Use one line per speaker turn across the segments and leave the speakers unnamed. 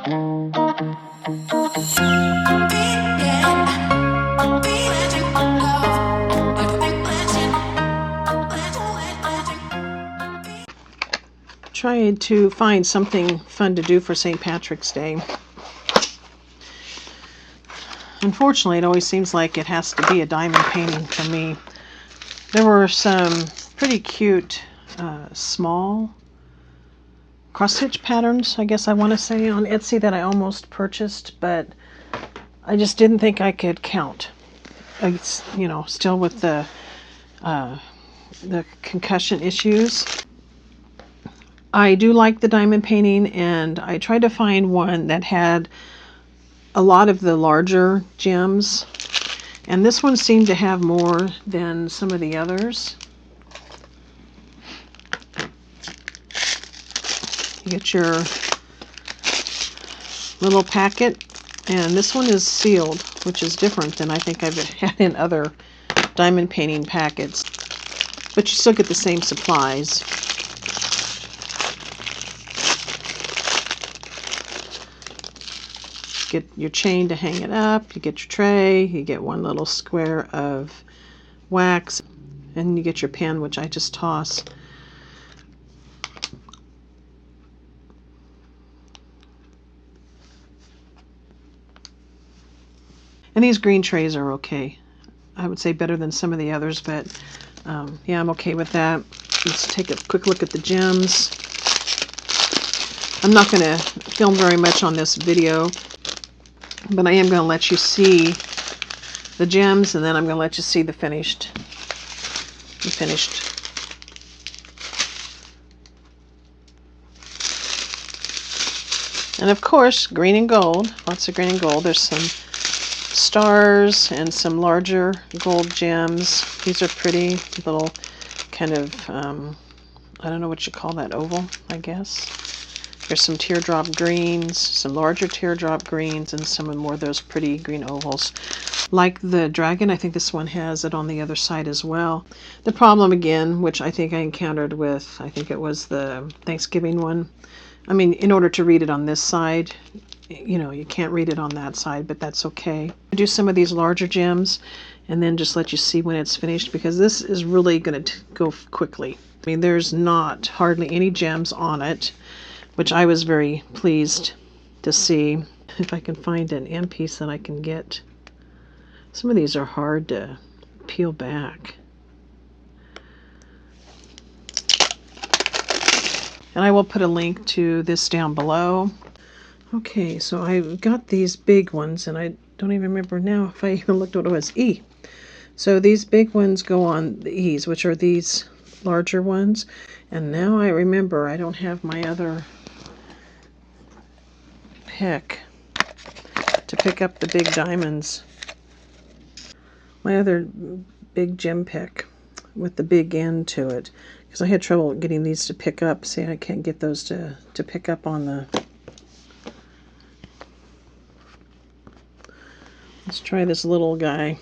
Trying to find something fun to do for St. Patrick's Day. Unfortunately, it always seems like it has to be a diamond painting for me. There were some pretty cute small cross-stitch patterns, I guess I want to say, on Etsy that I almost purchased, but I just didn't think I could count. You know, still with the concussion issues. I do like the diamond painting, and I tried to find one that had a lot of the larger gems, and this one seemed to have more than some of the others. You get your little packet, and this one is sealed, which is different than I think I've had in other diamond painting packets, but you still get the same supplies. Get your chain to hang it up, you get your tray, you get one little square of wax, and you get your pen, which I just toss. And these green trays are okay. I would say better than some of the others, but yeah, I'm okay with that. Let's take a quick look at the gems. I'm not going to film very much on this video, but I am going to let you see the gems, and then I'm going to let you see the finished. And of course, green and gold. Lots of green and gold. There's some stars and some larger gold gems. These are pretty little kind of, I don't know what you call that, oval, I guess. There's some teardrop greens, some larger teardrop greens, and some more of those pretty green ovals. Like the dragon, I think this one has it on the other side as well. The problem again, which I think I encountered with, I think it was the Thanksgiving one. I mean, in order to read it on this side, you know, you can't read it on that side, but that's okay. I do some of these larger gems and then just let you see when it's finished, because this is really going to go quickly. I mean, there's not hardly any gems on it, which I was very pleased to see. If I can find an end piece that I can get. Some of these are hard to peel back. And I will put a link to this down below. Okay, so I've got these big ones, and I don't even remember now if I even looked what it was. E. So these big ones go on the E's, which are these larger ones. And now I remember I don't have my other pick to pick up the big diamonds. My other big gem pick with the big end to it, because I had trouble getting these to pick up. See, I can't get those to pick up on the... Let's try this little guy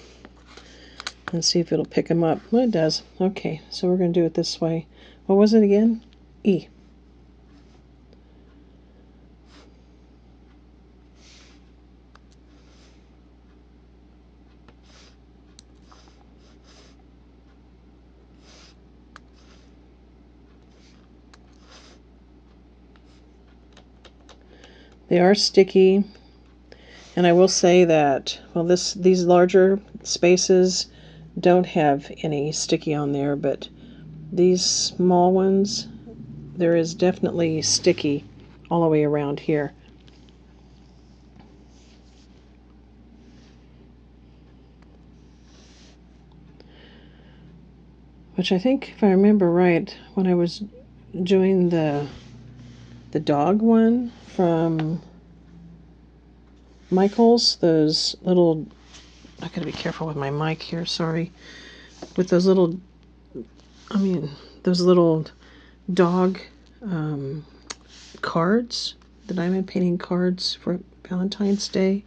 and see if it'll pick them up. Well, it does. Okay, so we're going to do it this way. What was it again? E. They are sticky, and I will say that, well, these larger spaces don't have any sticky on there, but these small ones, there is definitely sticky all the way around here. Which I think, if I remember right, when I was doing the dog one from Michael's, those little, I gotta be careful with my mic here, sorry, with those little, I mean, those little dog cards, the diamond painting cards for Valentine's Day.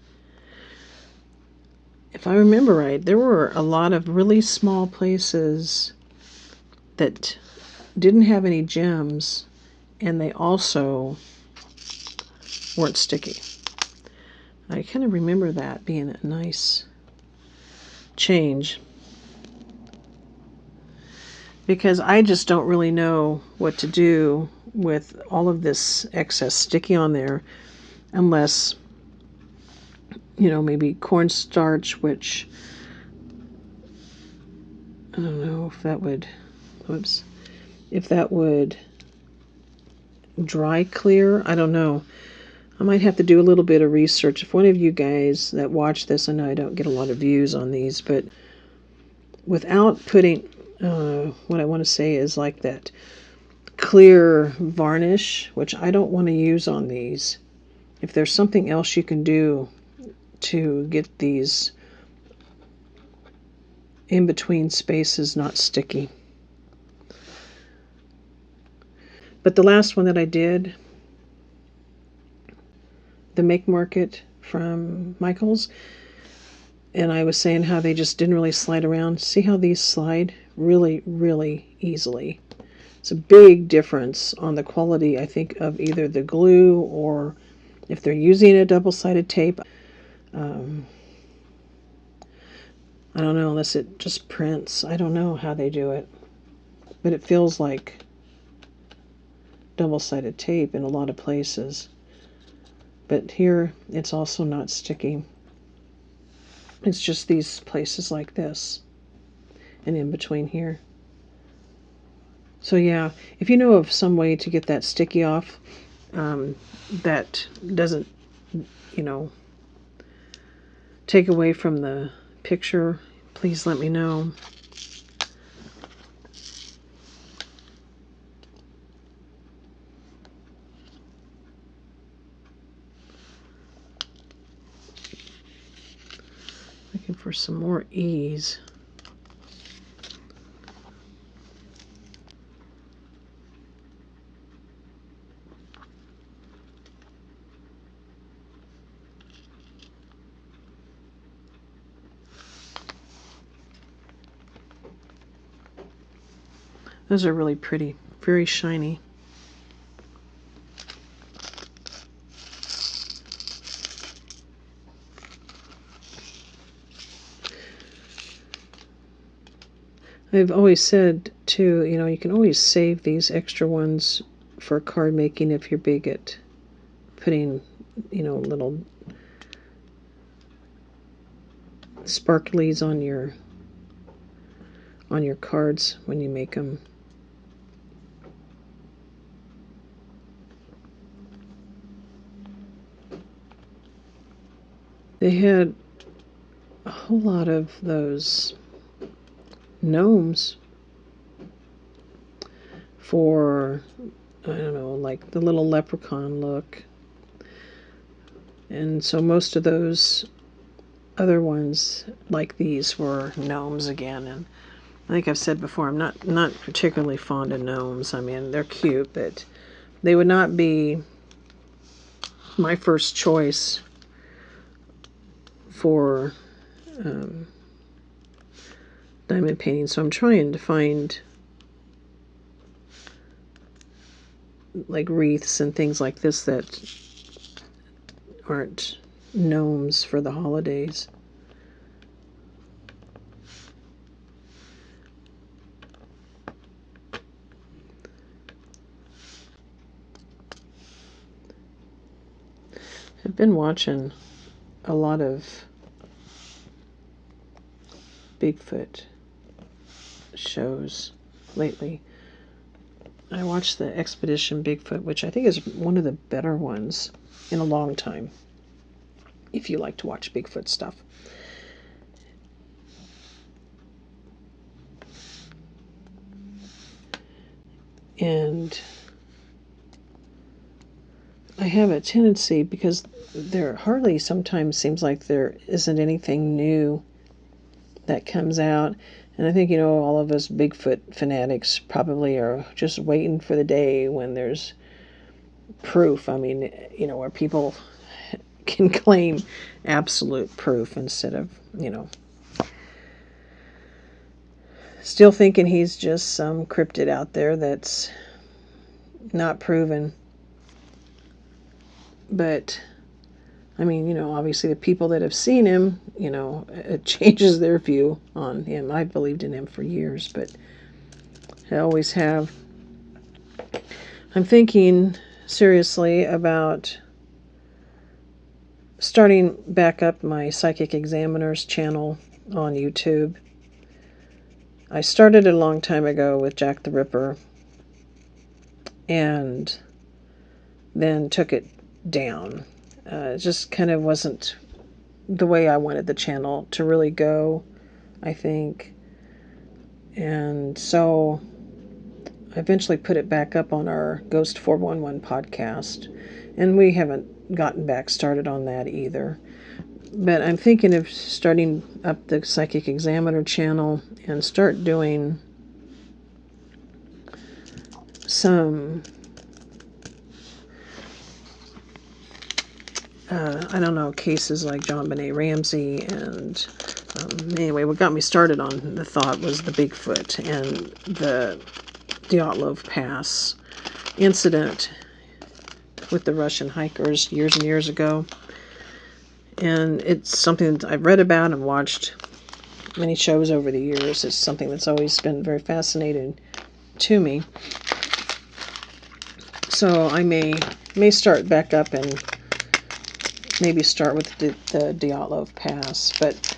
If I remember right, there were a lot of really small places that didn't have any gems, and they also weren't sticky. I kind of remember that being a nice change, because I just don't really know what to do with all of this excess sticky on there, unless, you know, maybe cornstarch, which I don't know if that would, whoops, if that would dry clear. I don't know. I might have to do a little bit of research. If one of you guys that watch this, I know I don't get a lot of views on these, but without putting, what I want to say is like that clear varnish, which I don't want to use on these. If there's something else you can do to get these in between spaces not sticky. But the last one that I did, the Make Market from Michaels, and I was saying how they just didn't really slide around. See how these slide really, really easily. It's a big difference on the quality, I think, of either the glue or if they're using a double-sided tape. I don't know, unless it just prints. I don't know how they do it, but it feels like double-sided tape in a lot of places. But here, it's also not sticky. It's just these places like this and in between here. So yeah, if you know of some way to get that sticky off, that doesn't, you know, take away from the picture, please let me know. Looking for some more ease. Those are really pretty, very shiny. I've always said, too, you know, you can always save these extra ones for card making if you're big at putting, you know, little sparklies on your cards when you make them. They had a whole lot of those gnomes for, I don't know, like the little leprechaun look. And so most of those other ones, like these, were gnomes again. And I think I've said before, I'm not particularly fond of gnomes. I mean, they're cute, but they would not be my first choice for diamond painting. So I'm trying to find like wreaths and things like this that aren't gnomes for the holidays. I've been watching a lot of Bigfoot shows lately. I watched the Expedition Bigfoot, which I think is one of the better ones in a long time, if you like to watch Bigfoot stuff. And I have a tendency, because there hardly sometimes seems like there isn't anything new that comes out. And I think, you know, all of us Bigfoot fanatics probably are just waiting for the day when there's proof. I mean, you know, where people can claim absolute proof instead of, you know, still thinking he's just some cryptid out there that's not proven. But I mean, obviously the people that have seen him, it changes their view on him. I believed in him for years, but I always have. I'm thinking seriously about starting back up my Psychic Examiner's channel on YouTube. I started it a long time ago with Jack the Ripper and then took it down. It just kind of wasn't the way I wanted the channel to really go, I think. And so I eventually put it back up on our Ghost 411 podcast, and we haven't gotten back started on that either. But I'm thinking of starting up the Psychic Examiner channel and start doing some, I don't know, cases like John Benet Ramsey. And anyway, what got me started on the thought was the Bigfoot and the Dyatlov Pass incident with the Russian hikers years and years ago. And it's something that I've read about and watched many shows over the years. It's something that's always been very fascinating to me. So I may start back up and maybe start with the Dyatlov Pass, but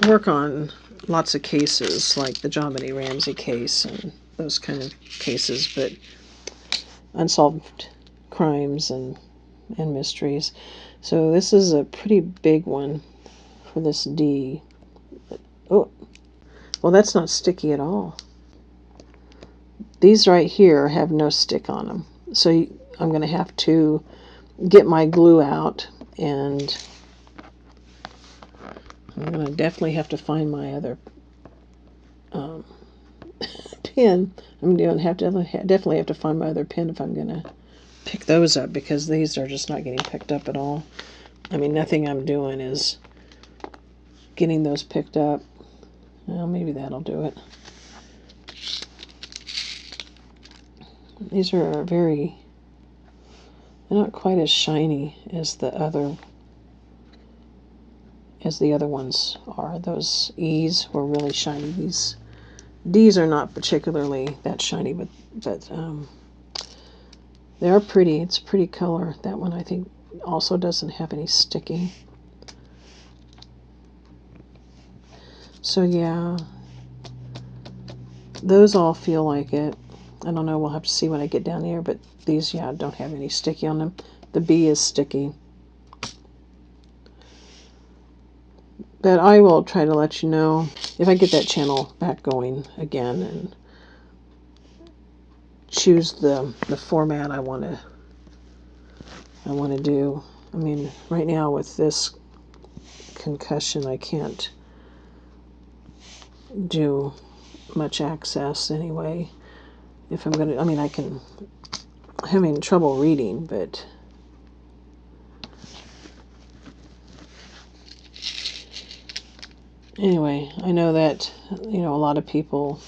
work on lots of cases like the John Benet Ramsey case and those kind of cases, but unsolved crimes and mysteries. So this is a pretty big one for this D. Oh, well, that's not sticky at all. These right here have no stick on them. So I'm going to have to get my glue out, and I'm going to definitely have to find my other pin. I'm going to definitely have to find my other pin if I'm going to pick those up, because these are just not getting picked up at all. I mean, nothing I'm doing is getting those picked up. Well, maybe that'll do it. These are they're not quite as shiny as the other ones are. Those E's were really shiny. These D's are not particularly that shiny, but they are pretty. It's a pretty color. That one, I think, also doesn't have any sticking. So yeah, those all feel like it. I don't know, we'll have to see when I get down here, but these, yeah, don't have any sticky on them. The B is sticky. But I will try to let you know if I get that channel back going again and choose the format I want to do. I mean, right now with this concussion, I can't do much access anyway. If I'm gonna, I mean, I'm having trouble reading, but anyway, I know that, a lot of people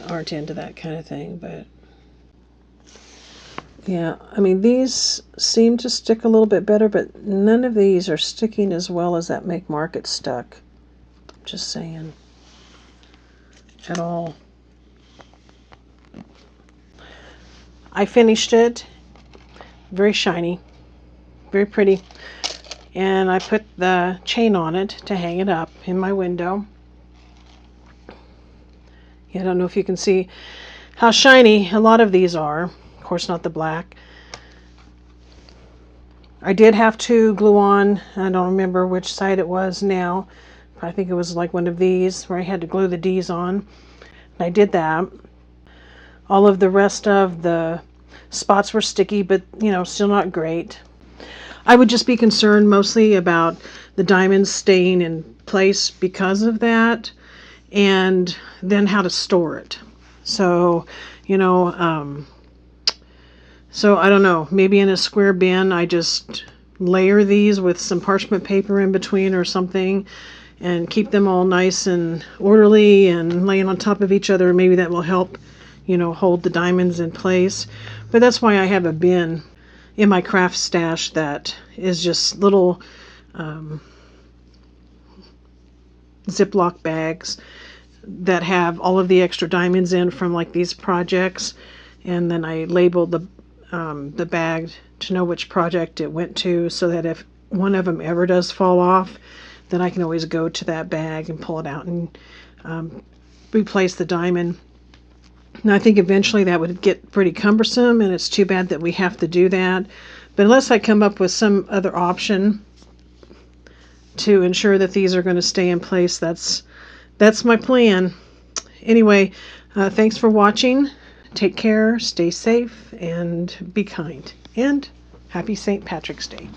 aren't into that kind of thing, but yeah, I mean, these seem to stick a little bit better, but none of these are sticking as well as that Make Market stuck. Just saying. At all. I finished it. Very shiny. Very pretty. And I put the chain on it to hang it up in my window. Yeah, I don't know if you can see how shiny a lot of these are. Of course, not the black. I did have to glue on, I don't remember which side it was now. I think it was like one of these where I had to glue the D's on. And I did that. All of the rest of the spots were sticky, but, still not great. I would just be concerned mostly about the diamonds staying in place because of that, and then how to store it. So, so I don't know, maybe in a square bin I just layer these with some parchment paper in between or something, and keep them all nice and orderly and laying on top of each other. Maybe that will help, hold the diamonds in place. But that's why I have a bin in my craft stash that is just little Ziploc bags that have all of the extra diamonds in from like these projects, and then I labeled the bag to know which project it went to, so that if one of them ever does fall off, then I can always go to that bag and pull it out and replace the diamond. And I think eventually that would get pretty cumbersome, and it's too bad that we have to do that. But unless I come up with some other option to ensure that these are going to stay in place, that's my plan. Anyway, thanks for watching. Take care, stay safe, and be kind. And happy St. Patrick's Day.